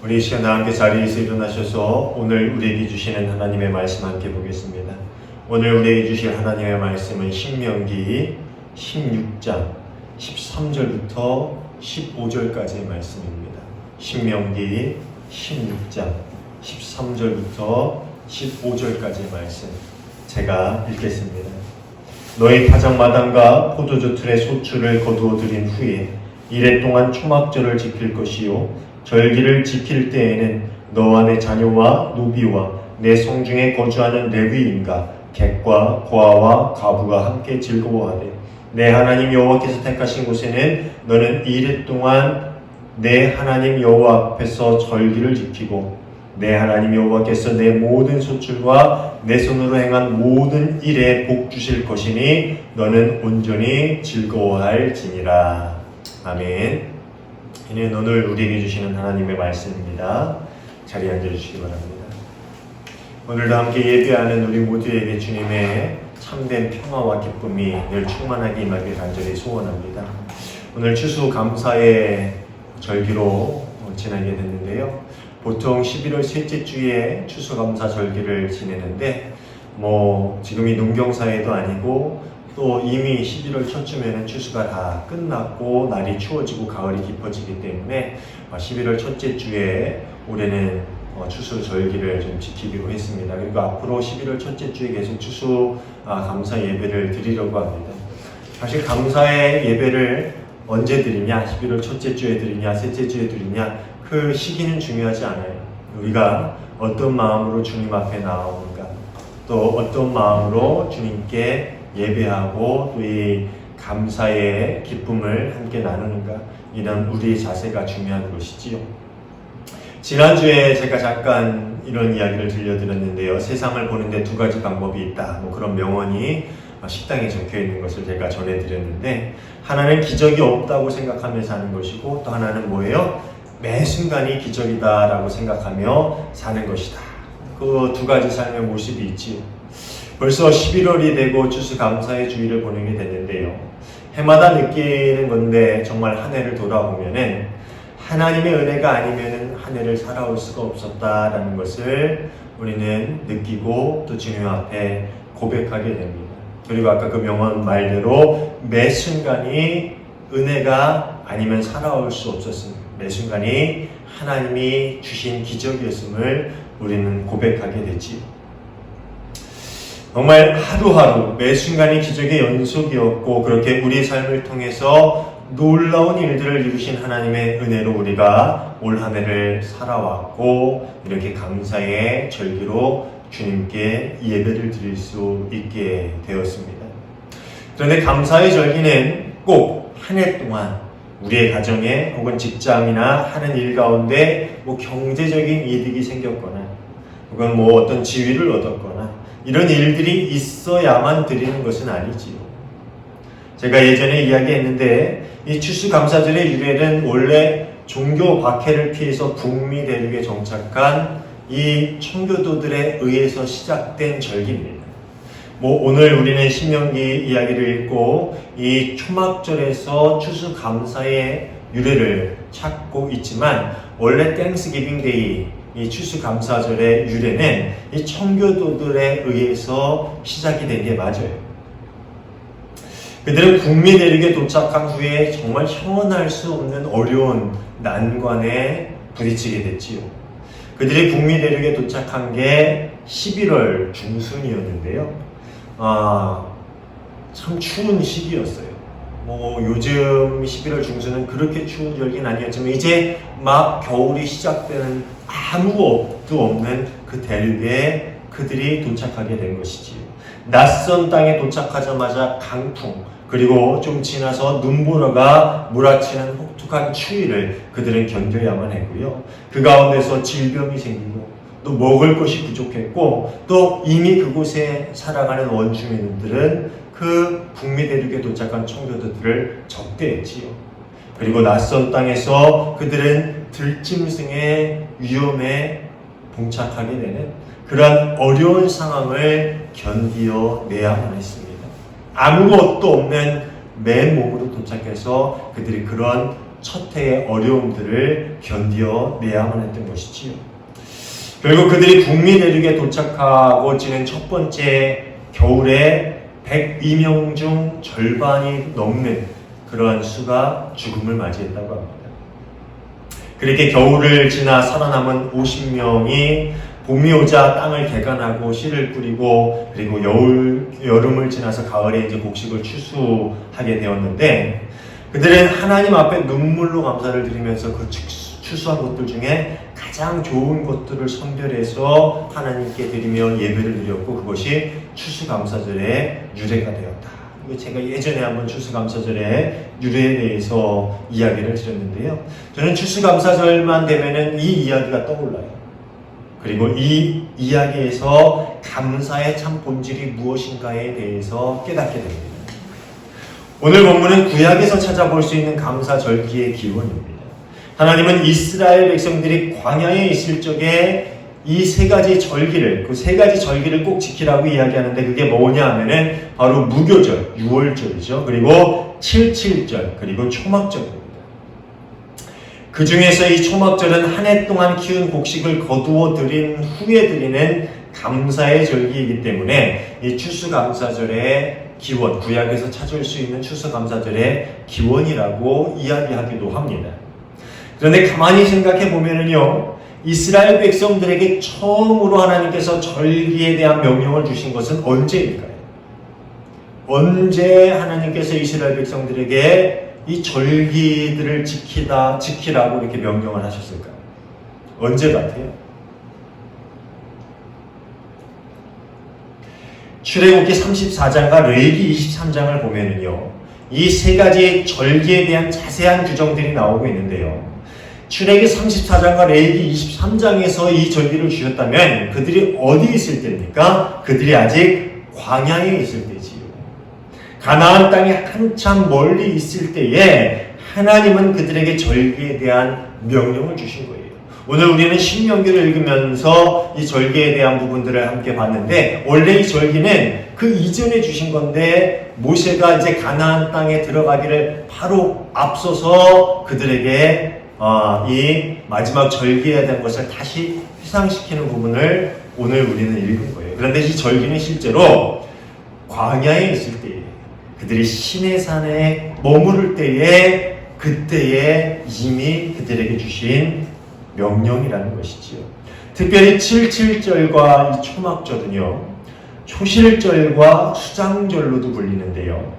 우리 이 시간 다 함께 자리에서 일어나셔서 오늘 우리에게 주시는 하나님의 말씀 함께 보겠습니다. 오늘 우리에게 주실 하나님의 말씀은 신명기 16장 13절부터 15절까지의 말씀입니다. 신명기 16장 13절부터 15절까지의 말씀 제가 읽겠습니다. 너희 타작마당과 포도주 틀의 소출을 거두어 들인 후에 이래 동안 초막절을 지킬 것이요 절기를 지킬 때에는 너와 내 자녀와 노비와 내 성중에 거주하는 레위인과 객과 고아와 과부가 함께 즐거워하되 내 하나님 여호와께서 택하신 곳에는 너는 이래 동안 내 하나님 여호와 앞에서 절기를 지키고 내 하나님 여호와께서 내 모든 소출과 내 손으로 행한 모든 일에 복 주실 것이니 너는 온전히 즐거워할지니라. 아멘. 이는 오늘 우리에게 주시는 하나님의 말씀입니다. 자리에 앉아주시기 바랍니다. 오늘도 함께 예배하는 우리 모두에게 주님의 참된 평화와 기쁨이 늘 충만하게 임하길 간절히 소원합니다. 오늘 추수감사의 절기로 지나게 됐는데요. 보통 11월 셋째 주에 추수감사 절기를 지내는데 지금이 농경사회도 아니고 또 이미 11월 초쯤에는 추수가 다 끝났고 날이 추워지고 가을이 깊어지기 때문에 11월 첫째 주에 올해는 추수 절기를 좀 지키기로 했습니다. 그리고 앞으로 11월 첫째 주에 계속 추수 감사 예배를 드리려고 합니다. 사실 감사의 예배를 언제 드리냐, 11월 첫째 주에 드리냐, 셋째 주에 드리냐, 그 시기는 중요하지 않아요. 우리가 어떤 마음으로 주님 앞에 나오는가, 또 어떤 마음으로 주님께 예배하고 또 이 감사의 기쁨을 함께 나누는가, 이런 우리의 자세가 중요한 것이지요. 지난주에 제가 잠깐 이런 이야기를 들려드렸는데요. 세상을 보는데 두 가지 방법이 있다. 그런 명언이 식당에 적혀 있는 것을 제가 전해드렸는데, 하나는 기적이 없다고 생각하며 사는 것이고, 또 하나는 뭐예요? 매 순간이 기적이다라고 생각하며 사는 것이다. 그 두 가지 삶의 모습이 있지요. 벌써 11월이 되고 추수감사의 주일을 보내게 됐는데요. 해마다 느끼는 건데 정말 한 해를 돌아보면은 하나님의 은혜가 아니면은 한 해를 살아올 수가 없었다라는 것을 우리는 느끼고 또 주님 앞에 고백하게 됩니다. 그리고 아까 그 명언 말대로 매 순간이 은혜가 아니면 살아올 수 없었습니다. 매 순간이 하나님이 주신 기적이었음을 우리는 고백하게 되지요. 정말 하루하루 매 순간이 기적의 연속이었고, 그렇게 우리의 삶을 통해서 놀라운 일들을 이루신 하나님의 은혜로 우리가 올 한 해를 살아왔고, 이렇게 감사의 절기로 주님께 예배를 드릴 수 있게 되었습니다. 그런데 감사의 절기는 꼭 한 해 동안 우리의 가정에 혹은 직장이나 하는 일 가운데 경제적인 이득이 생겼거나 혹은 어떤 지위를 얻었거나 이런 일들이 있어야만 드리는 것은 아니지요. 제가 예전에 이야기했는데 이 추수감사절의 유래는 원래 종교 박해를 피해서 북미 대륙에 정착한 이 청교도들에 의해서 시작된 절기입니다. 오늘 우리는 신명기 이야기를 읽고 이 초막절에서 추수감사의 유래를 찾고 있지만, 원래 땡스기빙 데이, 이 추수감사절의 유래는 이 청교도들에 의해서 시작이 된 게 맞아요. 그들은 북미 대륙에 도착한 후에 정말 형언할 수 없는 어려운 난관에 부딪히게 됐지요. 그들이 북미 대륙에 도착한 게 11월 중순이었는데요. 참 추운 시기였어요. 요즘 11월 중순은 그렇게 추운 절기는 아니었지만 이제 막 겨울이 시작되는 아무것도 없는 그 대륙에 그들이 도착하게 된 것이지요. 낯선 땅에 도착하자마자 강풍, 그리고 좀 지나서 눈보라가 몰아치는 혹독한 추위를 그들은 견뎌야만 했고요. 그 가운데서 질병이 생기고 또 먹을 것이 부족했고, 또 이미 그곳에 살아가는 원주민들은 그 북미 대륙에 도착한 청교도들을 적대했지요. 그리고 낯선 땅에서 그들은 들짐승의 위험에 봉착하게 되는 그러한 어려운 상황을 견디어내야만 했습니다. 아무것도 없는 맨몸으로 도착해서 그들이 그런 첫 해의 어려움들을 견뎌내야만 했던 것이지요. 결국 그들이 북미 대륙에 도착하고 지낸 첫 번째 겨울에 102명 중 절반이 넘는 그러한 수가 죽음을 맞이했다고 합니다. 그렇게 겨울을 지나 살아남은 50명이 봄이 오자 땅을 개간하고 씨를 뿌리고 그리고 여름을 지나서 가을에 이제 곡식을 추수하게 되었는데 그들은 하나님 앞에 눈물로 감사를 드리면서 그 추수한 것들 중에 가장 좋은 것들을 선별해서 하나님께 드리며 예배를 드렸고 그것이 추수감사절의 유래가 되었다. 제가 예전에 한번 추수감사절의 유래에 대해서 이야기를 드렸는데요. 저는 추수감사절만 되면은 이 이야기가 떠올라요. 그리고 이 이야기에서 감사의 참 본질이 무엇인가에 대해서 깨닫게 됩니다. 오늘 본문은 구약에서 찾아볼 수 있는 감사절기의 기원입니다. 하나님은 이스라엘 백성들이 광야에 있을 적에 이 세 가지 절기를, 그 세 가지 절기를 꼭 지키라고 이야기하는데 그게 뭐냐 하면은 바로 무교절, 6월절이죠. 그리고 77절, 그리고 초막절입니다. 그 중에서 이 초막절은 한 해 동안 키운 곡식을 거두어 드린 후에 드리는 감사의 절기이기 때문에 이 추수감사절의 기원, 구약에서 찾을 수 있는 추수감사절의 기원이라고 이야기하기도 합니다. 그런데 가만히 생각해 보면은요, 이스라엘 백성들에게 처음으로 하나님께서 절기에 대한 명령을 주신 것은 언제일까요? 언제 하나님께서 이스라엘 백성들에게 이 절기들을 지키라고 이렇게 명령을 하셨을까요? 언제 같아요? 출애굽기 34장과 레위기 23장을 보면은요, 이 세 가지 절기에 대한 자세한 규정들이 나오고 있는데요. 출애굽기 34장과 레위기 23장에서 이 절기를 주셨다면 그들이 어디 있을 때입니까? 그들이 아직 광야에 있을 때지요. 가나안 땅에 한참 멀리 있을 때에 하나님은 그들에게 절기에 대한 명령을 주신 거예요. 오늘 우리는 신명기를 읽으면서 이 절기에 대한 부분들을 함께 봤는데 원래 이 절기는 그 이전에 주신 건데 모세가 이제 가나안 땅에 들어가기를 바로 앞서서 그들에게 이 마지막 절기에 대한 것을 다시 회상시키는 부분을 오늘 우리는 읽은 거예요. 그런데 이 절기는 실제로 광야에 있을 때에 그들이 시내산에 머무를 때에 그때에 이미 그들에게 주신 명령이라는 것이지요. 특별히 77절과 이 초막절은요, 초실절과 수장절로도 불리는데요.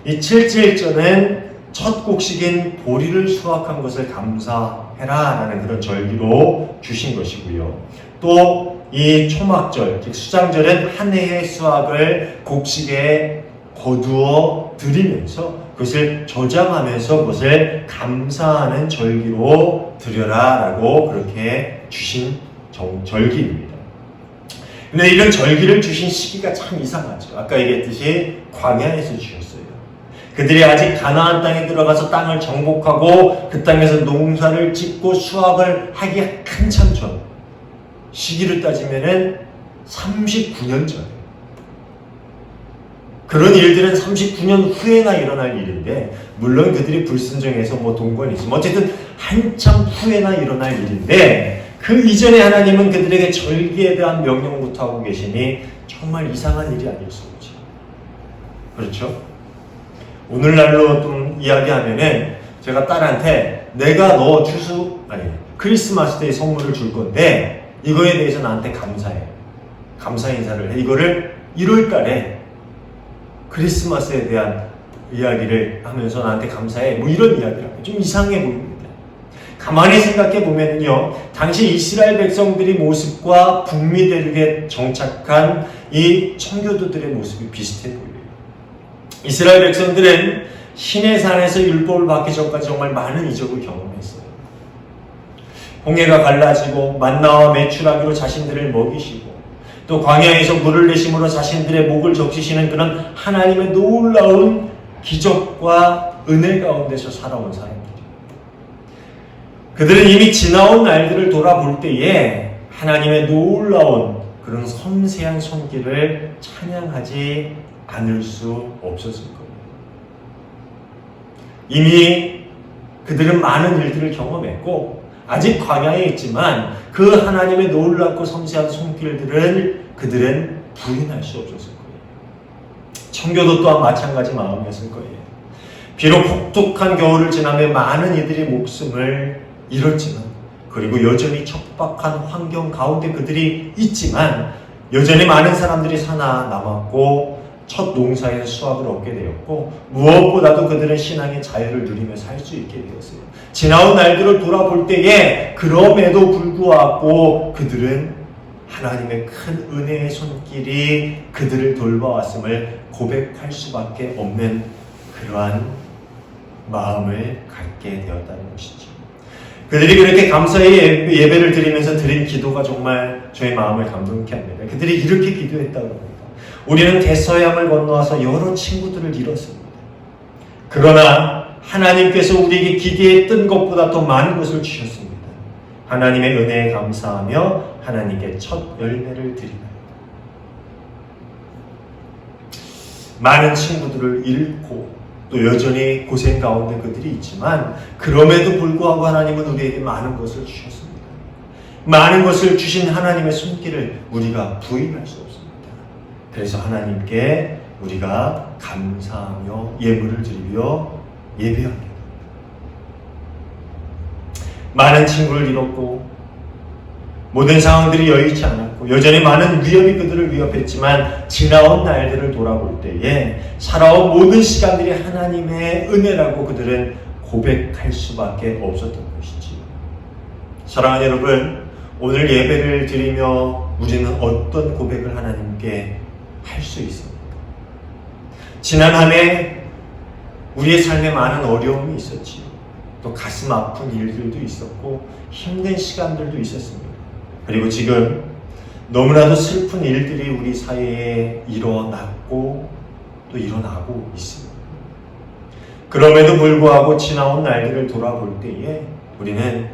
이 77절은 첫 곡식인 보리를 수확한 것을 감사해라 라는 그런 절기로 주신 것이고요. 또 이 초막절, 즉 수장절은 한 해의 수확을 곡식에 거두어 드리면서 그것을 저장하면서 그것을 감사하는 절기로 드려라 라고 그렇게 주신 절기입니다. 근데 이런 절기를 주신 시기가 참 이상하죠. 아까 얘기했듯이 광야에서 주셨어요. 그들이 아직 가나안 땅에 들어가서 땅을 정복하고 그 땅에서 농사를 짓고 수확을 하기 한참 전, 시기를 따지면은 39년 전. 그런 일들은 39년 후에나 일어날 일인데, 물론 그들이 불순종해서 동건이 있으면 어쨌든 한참 후에나 일어날 일인데, 그 이전에 하나님은 그들에게 절기에 대한 명령부터 하고 계시니 정말 이상한 일이 아닐 수 없죠. 그렇죠? 오늘날로 좀 이야기하면은 제가 딸한테 내가 너 크리스마스 때에 선물을 줄 건데 이거에 대해서 나한테 감사해. 감사 인사를 해. 이거를 1월 달에 크리스마스에 대한 이야기를 하면서 나한테 감사해. 이런 이야기를 하고 좀 이상해 보입니다. 가만히 생각해 보면요, 당시 이스라엘 백성들의 모습과 북미 대륙에 정착한 이 청교도들의 모습이 비슷해 보여요. 이스라엘 백성들은 시내산에서 율법을 받기 전까지 정말 많은 이적을 경험했어요. 홍해가 갈라지고 만나와 메추라기로 자신들을 먹이시고 또 광야에서 물을 내심으로 자신들의 목을 적시시는 그런 하나님의 놀라운 기적과 은혜 가운데서 살아온 사람들이에요. 그들은 이미 지나온 날들을 돌아볼 때에 하나님의 놀라운 그런 섬세한 손길을 찬양하지 않을 수 없었을 겁니다. 이미 그들은 많은 일들을 경험했고 아직 광야에 있지만 그 하나님의 놀랍고 섬세한 손길들을 그들은 부인할 수 없었을 거예요. 청교도 또한 마찬가지 마음이었을 거예요. 비록 혹독한 겨울을 지나며 많은 이들이 목숨을 잃었지만, 그리고 여전히 척박한 환경 가운데 그들이 있지만 여전히 많은 사람들이 살아남았고 첫 농사에서 수확을 얻게 되었고, 무엇보다도 그들은 신앙의 자유를 누리며 살 수 있게 되었어요. 지나온 날들을 돌아볼 때에 그럼에도 불구하고 그들은 하나님의 큰 은혜의 손길이 그들을 돌봐왔음을 고백할 수밖에 없는 그러한 마음을 갖게 되었다는 것이죠. 그들이 그렇게 감사의 예배를 드리면서 드린 기도가 정말 저의 마음을 감동케 합니다. 그들이 이렇게 기도했다고 합니다. 우리는 대서양을 건너와서 여러 친구들을 잃었습니다. 그러나 하나님께서 우리에게 기대했던 것보다 더 많은 것을 주셨습니다. 하나님의 은혜에 감사하며 하나님께 첫 열매를 드리나이다. 많은 친구들을 잃고 또 여전히 고생 가운데 그들이 있지만 그럼에도 불구하고 하나님은 우리에게 많은 것을 주셨습니다. 많은 것을 주신 하나님의 손길을 우리가 부인할 수 없습니다. 그래서 하나님께 우리가 감사하며 예물을 드리며 예배합니다. 많은 친구를 잃었고 모든 상황들이 여의치 않았고 여전히 많은 위협이 그들을 위협했지만 지나온 날들을 돌아볼 때에 살아온 모든 시간들이 하나님의 은혜라고 그들은 고백할 수밖에 없었던 것이지요. 사랑하는 여러분, 오늘 예배를 드리며 우리는 어떤 고백을 하나님께 할 수 있습니까? 지난 한 해 우리의 삶에 많은 어려움이 있었지요. 또 가슴 아픈 일들도 있었고 힘든 시간들도 있었습니다. 그리고 지금 너무나도 슬픈 일들이 우리 사회에 일어났고 또 일어나고 있습니다. 그럼에도 불구하고 지나온 날들을 돌아볼 때에 우리는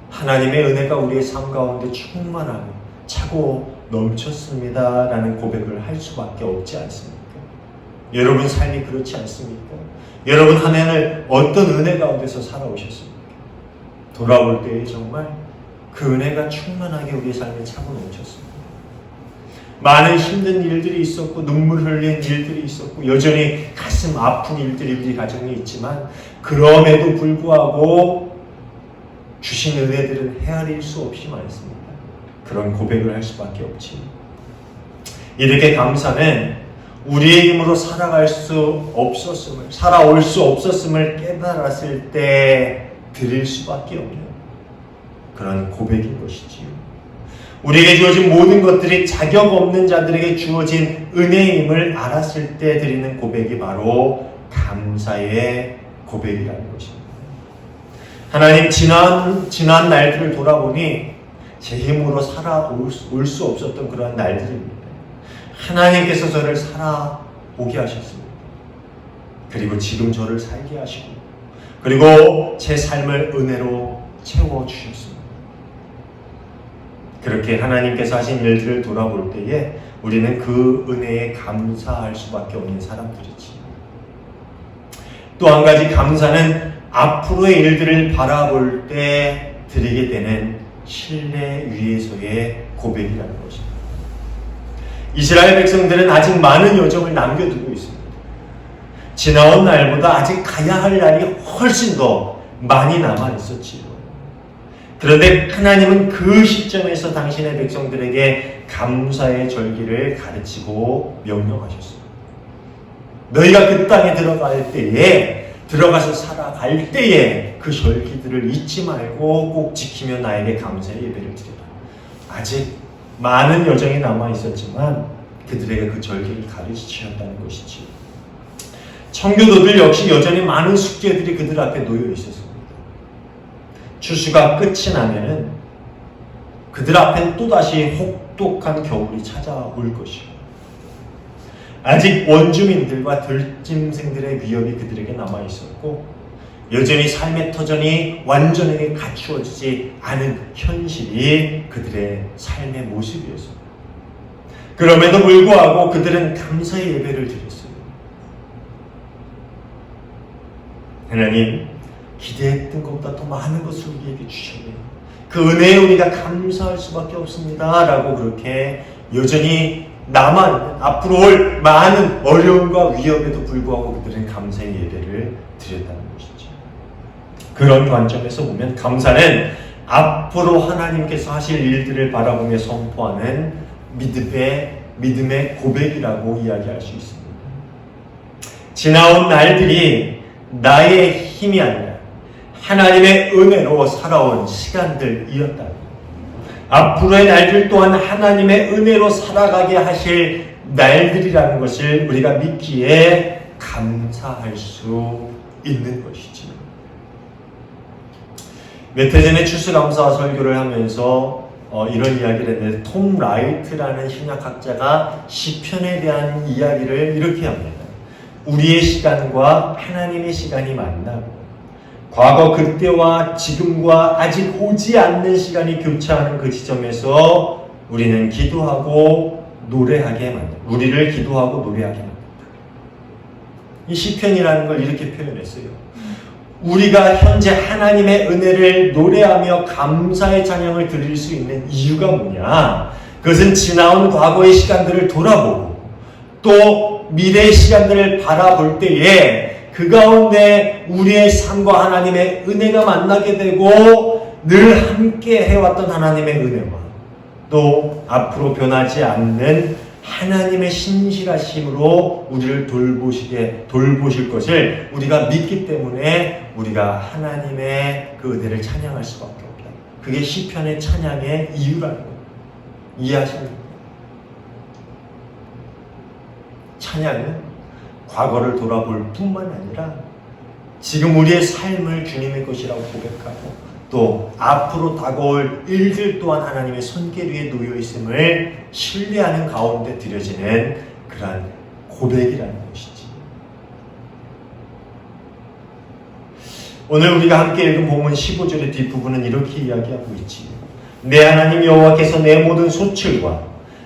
하나님의 은혜가 우리의 삶 가운데 충만하고 차고 넘쳤습니다 라는 고백을 할 수밖에 없지 않습니까? 여러분 삶이 그렇지 않습니까? 여러분 한 해를 어떤 은혜 가운데서 살아오셨습니까? 돌아볼 때에 정말 그 은혜가 충만하게 우리의 삶에 차고 넘쳤습니다. 많은 힘든 일들이 있었고 눈물 흘린 일들이 있었고 여전히 가슴 아픈 일들이 우리 가정에 있지만 그럼에도 불구하고 주신 은혜들은 헤아릴 수 없이 많습니다. 그런 고백을 할 수밖에 없지. 이렇게 감사는 우리의 힘으로 살아갈 수 없었음을, 살아올 수 없었음을 깨달았을 때 드릴 수밖에 없는 그런 고백인 것이지요. 우리에게 주어진 모든 것들이 자격 없는 자들에게 주어진 은혜임을 알았을 때 드리는 고백이 바로 감사의 고백이라는 것입니다. 하나님, 지난 날들을 돌아보니 제 힘으로 살아올 수 없었던 그런 날들입니다. 하나님께서 저를 살아오게 하셨습니다. 그리고 지금 저를 살게 하시고 그리고 제 삶을 은혜로 채워주셨습니다. 그렇게 하나님께서 하신 일들을 돌아볼 때에 우리는 그 은혜에 감사할 수밖에 없는 사람들이지. 또 한 가지 감사는 앞으로의 일들을 바라볼 때 드리게 되는 신뢰 위에서의 고백이라는 것입니다. 이스라엘 백성들은 아직 많은 여정을 남겨두고 있습니다. 지나온 날보다 아직 가야 할 날이 훨씬 더 많이 남아 있었지요. 그런데 하나님은 그 시점에서 당신의 백성들에게 감사의 절기를 가르치고 명령하셨습니다. 너희가 그 땅에 들어가서 살아갈 때에 그 절기들을 잊지 말고 꼭 지키며 나에게 감사의 예배를 드리라. 아직 많은 여정이 남아 있었지만 그들에게 그 절기를 가르치셨다는 것이지요. 청교도들 역시 여전히 많은 숙제들이 그들 앞에 놓여 있었습니다. 추수가 끝이 나면은 그들 앞엔 또다시 혹독한 겨울이 찾아올 것이고 아직 원주민들과 들짐승들의 위협이 그들에게 남아 있었고 여전히 삶의 터전이 완전하게 갖추어지지 않은 현실이 그들의 삶의 모습이었습니다. 그럼에도 불구하고 그들은 감사의 예배를 드렸어요. 하나님, 기대했던 것보다 더 많은 것을 우리에게 주셨네요. 그 은혜에 우리가 감사할 수밖에 없습니다. 라고 그렇게 여전히 앞으로 올 많은 어려움과 위협에도 불구하고 그들은 감사의 예배를 드렸다는 것이죠. 그런 관점에서 보면 감사는 앞으로 하나님께서 하실 일들을 바라보며 선포하는 믿음의 고백이라고 이야기할 수 있습니다. 지나온 날들이 나의 힘이 아니라 하나님의 은혜로 살아온 시간들이었다. 앞으로의 날들 또한 하나님의 은혜로 살아가게 하실 날들이라는 것을 우리가 믿기에 감사할 수 있는 것이지. 몇 해 전에 추수감사 설교를 하면서 이런 이야기를 했는데 톰 라이트라는 신약학자가 시편에 대한 이야기를 이렇게 합니다. 우리의 시간과 하나님의 시간이 만나고 과거 그때와 지금과 아직 오지 않는 시간이 교차하는 그 지점에서 우리는 기도하고 노래하게 만든다. 우리를 기도하고 노래하게 만든다. 이 시편이라는 걸 이렇게 표현했어요. 우리가 현재 하나님의 은혜를 노래하며 감사의 찬양을 드릴 수 있는 이유가 뭐냐? 그것은 지나온 과거의 시간들을 돌아보고 또 미래의 시간들을 바라볼 때에 그 가운데 우리의 삶과 하나님의 은혜가 만나게 되고 늘 함께 해왔던 하나님의 은혜와 또 앞으로 변하지 않는 하나님의 신실하심으로 우리를 돌보실 것을 우리가 믿기 때문에 우리가 하나님의 그 은혜를 찬양할 수밖에 없다. 그게 시편의 찬양의 이유라는 거예요. 이해하십니까? 찬양은 과거를 돌아볼 뿐만 아니라 지금 우리의 삶을 주님의 것이라고 고백하고 또 앞으로 다가올 일들 또한 하나님의 손길 위에 놓여 있음을 신뢰하는 가운데 드려지는 그러한 고백이라는 것이지. 오늘 우리가 함께 읽은 본문 15절의 뒷부분은 이렇게 이야기하고 있지. 내 하나님 여호와께서 내 모든 소출과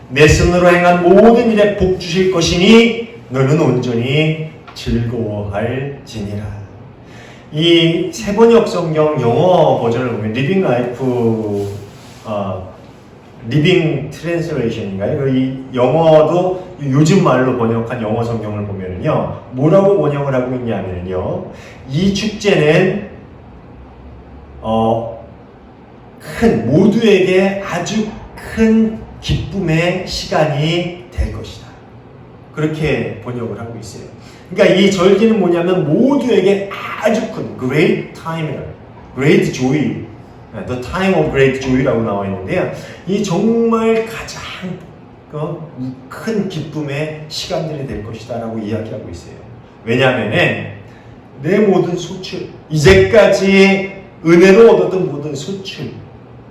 내 손으로 행한 모든 일에 복 주실 것이니 너는 온전히 즐거워할지니라. 이 세번역 성경 영어 버전을 보면 리빙 트랜스레이션인가요? 이 영어도 요즘 말로 번역한 영어 성경을 보면은요, 뭐라고 번역을 하고 있냐면요, 이 축제는 모두에게 아주 큰 기쁨의 시간이 될 것이다. 그렇게 번역을 하고 있어요. 그러니까 이 절기는 뭐냐면 모두에게 아주 큰 great time이라, great joy, the time of great joy라고 나와 있는데요. 이 정말 가장 큰 기쁨의 시간들이 될 것이다라고 이야기하고 있어요. 왜냐하면 내 모든 소출, 이제까지 은혜로 얻었던 모든 소출,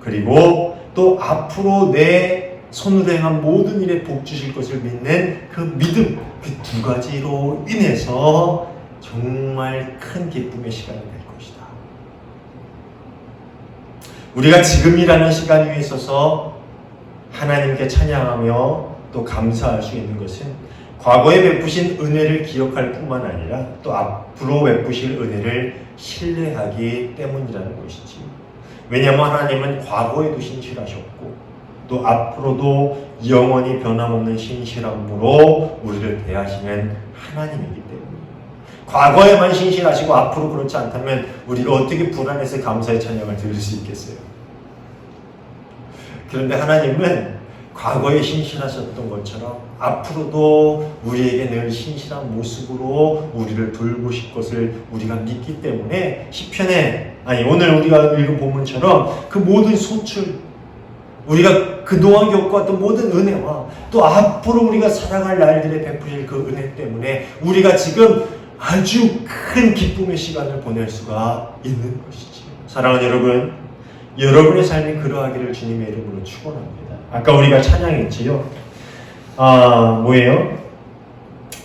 그리고 또 앞으로 내 손으로 행한 모든 일에 복 주실 것을 믿는 그 믿음, 그 두 가지로 인해서 정말 큰 기쁨의 시간이 될 것이다. 우리가 지금이라는 시간 위에 있어서 하나님께 찬양하며 또 감사할 수 있는 것은 과거에 베푸신 은혜를 기억할 뿐만 아니라 또 앞으로 베푸실 은혜를 신뢰하기 때문이라는 것이지. 왜냐하면 하나님은 과거에도 신실하셨고 또 앞으로도 영원히 변함없는 신실함으로 우리를 대하시는 하나님이기 때문입니다. 과거에만 신실하시고 앞으로 그렇지 않다면 우리가 어떻게 불안해서 감사의 찬양을 드릴 수 있겠어요? 그런데 하나님은 과거에 신실하셨던 것처럼 앞으로도 우리에게 늘 신실한 모습으로 우리를 돌보실 것을 우리가 믿기 때문에 시편에 오늘 우리가 읽은 본문처럼 그 모든 소출, 우리가 그동안 겪어왔던 모든 은혜와 또 앞으로 우리가 살아갈 날들에 베푸실 그 은혜 때문에 우리가 지금 아주 큰 기쁨의 시간을 보낼 수가 있는 것이지. 사랑하는 여러분, 여러분의 삶이 그러하기를 주님의 이름으로 축원합니다. 아까 우리가 찬양했지요. 뭐예요?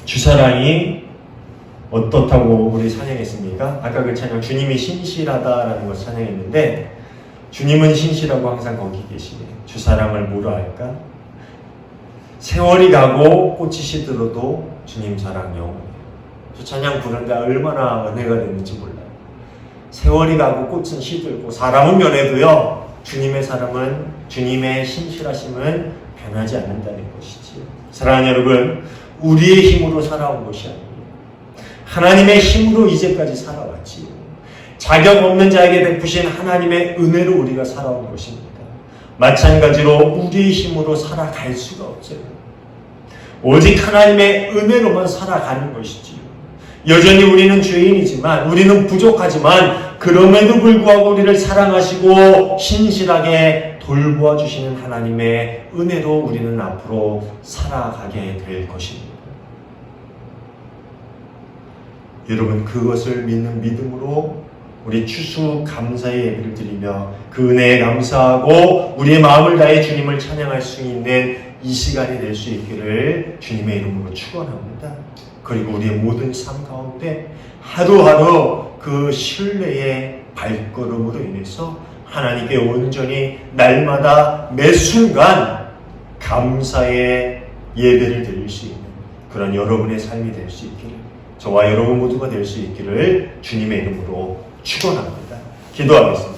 주사랑이 어떻다고 우리 찬양했습니까? 아까 그 찬양 주님이 신실하다라는 것을 찬양했는데 주님은 신실하고 항상 거기 계시네요. 주사랑을 뭐라 할까? 세월이 가고 꽃이 시들어도 주님 사랑 영원해요. 저 찬양 부르는데 얼마나 은혜가 됐는지 몰라요. 세월이 가고 꽃은 시들고 사람은 변해도요, 주님의 신실하심은 변하지 않는다는 것이지요. 사랑하는 여러분, 우리의 힘으로 살아온 것이 아니에요. 하나님의 힘으로 이제까지 살아왔지요. 자격 없는 자에게 베푸신 하나님의 은혜로 우리가 살아온 것입니다. 마찬가지로 우리의 힘으로 살아갈 수가 없어요. 오직 하나님의 은혜로만 살아가는 것이지요. 여전히 우리는 죄인이지만, 우리는 부족하지만, 그럼에도 불구하고 우리를 사랑하시고 신실하게 돌보아 주시는 하나님의 은혜로 우리는 앞으로 살아가게 될 것입니다. 여러분, 그것을 믿는 믿음으로 우리 추수 감사의 예배를 드리며 그 은혜에 감사하고 우리의 마음을 다해 주님을 찬양할 수 있는 이 시간이 될 수 있기를 주님의 이름으로 축원합니다. 그리고 우리의 모든 삶 가운데 하루하루 그 신뢰의 발걸음으로 인해서 하나님께 온전히 날마다 매 순간 감사의 예배를 드릴 수 있는 그런 여러분의 삶이 될 수 있기를, 저와 여러분 모두가 될 수 있기를 주님의 이름으로 축원합니다. 기도하겠습니다.